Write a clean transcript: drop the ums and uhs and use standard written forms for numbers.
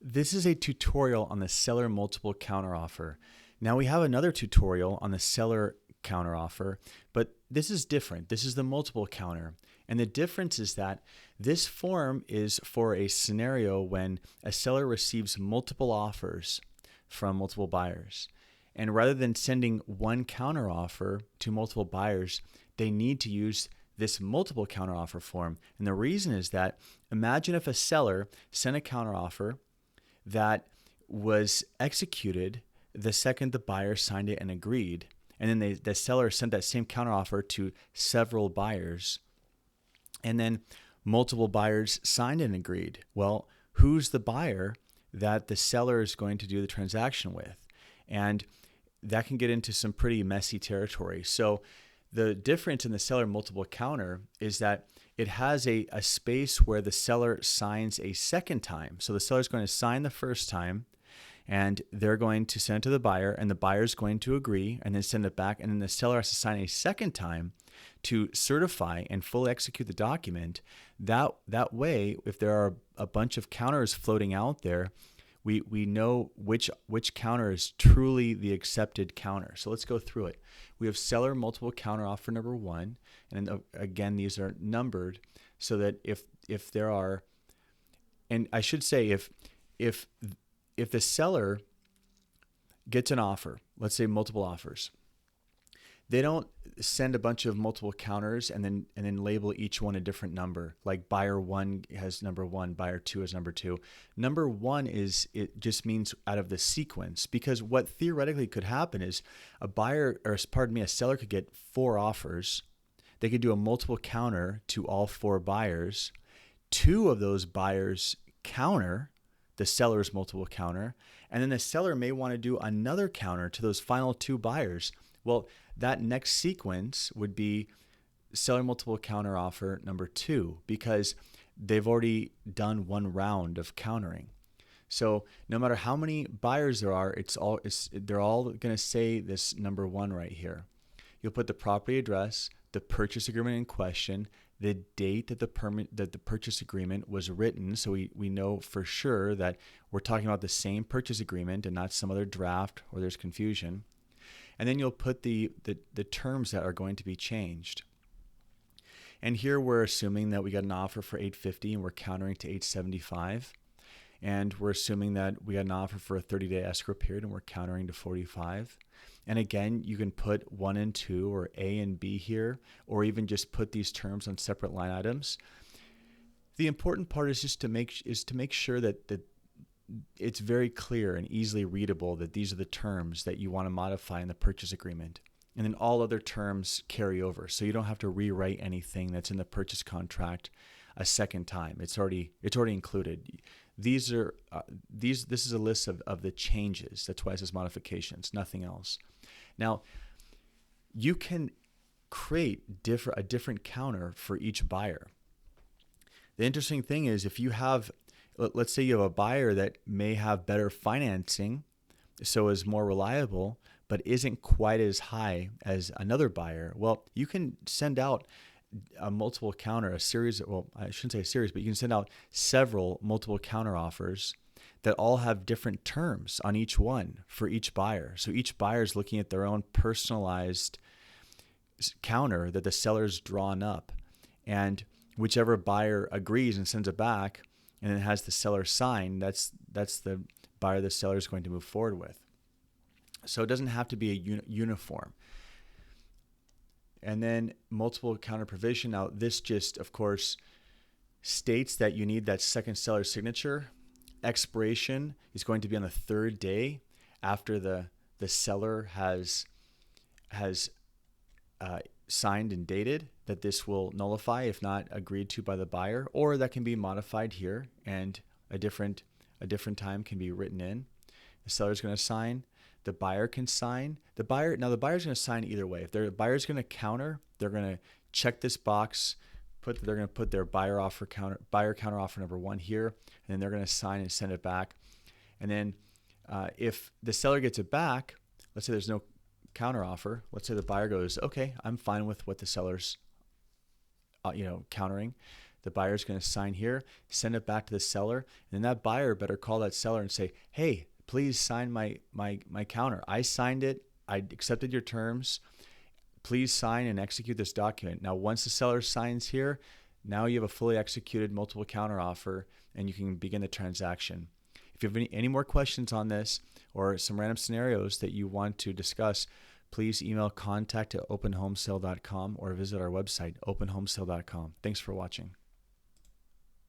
This is a tutorial on the seller multiple counteroffer. Now we have another tutorial on the seller counteroffer, but this is different. This is the multiple counter. And the difference is that this form is for a scenario when a seller receives multiple offers from multiple buyers. And rather than sending one counteroffer to multiple buyers, they need to use this multiple counteroffer form. And the reason is that imagine if a seller sent a counteroffer that was executed the second the buyer signed it and agreed. And then the seller sent that same counteroffer to several buyers. And then multiple buyers signed and agreed. Well, who's the buyer that the seller is going to do the transaction with? And that can get into some pretty messy territory. So the difference in the seller multiple counter is that it has a space where the seller signs a second time. So the seller is going to sign the first time, and they're going to send it to the buyer, and the buyer is going to agree and then send it back. And then the seller has to sign a second time to certify and fully execute the document. That way, if there are a bunch of counters floating out there, we know which counter is truly the accepted counter. So let's go through it. We have seller multiple counter offer number one, and again, these are numbered so that if there are, and I should say if the seller gets an offer, let's say multiple offers, they don't send a bunch of multiple counters and then label each one a different number. Like buyer one has number one, buyer two has number two. Number one it just means out of the sequence, because what theoretically could happen is a seller could get four offers. They could do a multiple counter to all four buyers. Two of those buyers counter the seller's multiple counter, and then the seller may want to do another counter to those final two buyers. Well, that next sequence would be seller multiple counter offer number two, because they've already done one round of countering. So no matter how many buyers there are, they're all going to say this number one right here. You'll put the property address, the purchase agreement in question, the date that the purchase agreement was written, so we know for sure that we're talking about the same purchase agreement and not some other draft or there's confusion. And then you'll put the terms that are going to be changed. And here we're assuming that we got an offer for $850 and we're countering to $875. And we're assuming that we got an offer for a 30-day escrow period and we're countering to $45. And again, you can put 1 and 2 or A and B here, or even just put these terms on separate line items. The important part is just to make sure that it's very clear and easily readable that these are the terms that you want to modify in the purchase agreement. And then all other terms carry over. So you don't have to rewrite anything that's in the purchase contract a second time. It's already included. This is a list of the changes. That's why it says modifications, nothing else. Now, you can create a different counter for each buyer. The interesting thing is, if you have, let's say you have a buyer that may have better financing, so is more reliable, but isn't quite as high as another buyer. Well, you can send out a multiple counter, I shouldn't say a series, but you can send out several multiple counter offers that all have different terms on each one for each buyer. So each buyer is looking at their own personalized counter that the seller's drawn up. And whichever buyer agrees and sends it back and it has the seller sign, that's the buyer the seller is going to move forward with. So it doesn't have to be a uniform. And then multiple counter provision. Now this just, of course, states that you need that second seller signature. Expiration is going to be on the third day after the seller has signed and dated, that this will nullify if not agreed to by the buyer, or that can be modified here and a different time can be written in. The seller's going to sign. The buyer can sign. The buyer's going to sign either way. If the buyer's going to counter, they're going to check this box. They're going to put their buyer counter offer number one here, and then they're going to sign and send it back. And then if the seller gets it back, let's say there's no counter offer. Let's say the buyer goes, okay, I'm fine with what the seller's countering. The buyer's going to sign here, send it back to the seller, and then that buyer better call that seller and say, hey, please sign my counter. I signed it. I accepted your terms. Please sign and execute this document. Now, once the seller signs here, now you have a fully executed multiple counter offer and you can begin the transaction. If you have any more questions on this or some random scenarios that you want to discuss, please email contact@openhomesale.com or visit our website, openhomesale.com. Thanks for watching.